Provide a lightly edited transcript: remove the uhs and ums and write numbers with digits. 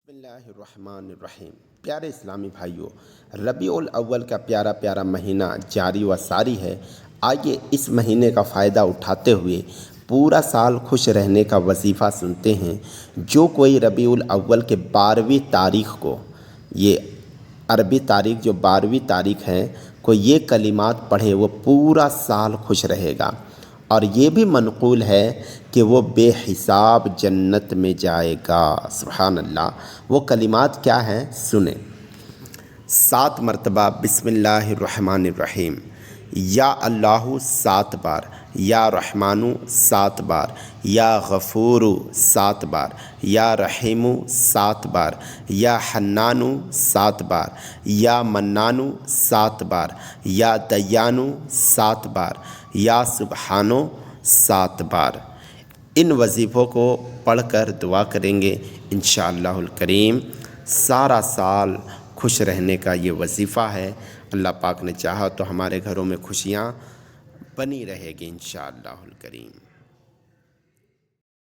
بسم اللہ الرحمن الرحیم۔ پیارے اسلامی بھائیوں، ربیع الاول کا پیارا پیارا مہینہ جاری و ساری ہے۔ آئیے اس مہینے کا فائدہ اٹھاتے ہوئے پورا سال خوش رہنے کا وظیفہ سنتے ہیں۔ جو کوئی ربیع الاول کے 12ویں تاریخ کو، یہ عربی تاریخ جو 12ویں تاریخ ہے کو یہ کلمات پڑھے وہ پورا سال خوش رہے گا، اور یہ بھی منقول ہے کہ وہ بے حساب جنت میں جائے گا۔ سبحان اللہ۔ وہ کلمات کیا ہیں سنیں۔ 7 مرتبہ بسم اللہ الرحمن الرحیم، یا اللہ 7 بار، یا رحمانو 7 بار، یا غفورو 7 بار، یا رحیمو 7 بار، یا حنانو 7 بار، یا منانو 7 بار، یا دیانو 7 بار، یا سبحانو 7 بار۔ ان وظیفوں کو پڑھ کر دعا کریں گے انشاءاللہ الکریم سارا سال خوش رہنے کا یہ وظیفہ ہے۔ اللہ پاک نے چاہا تو ہمارے گھروں میں خوشیاں بنی رہے گی انشاءاللہ الکریم۔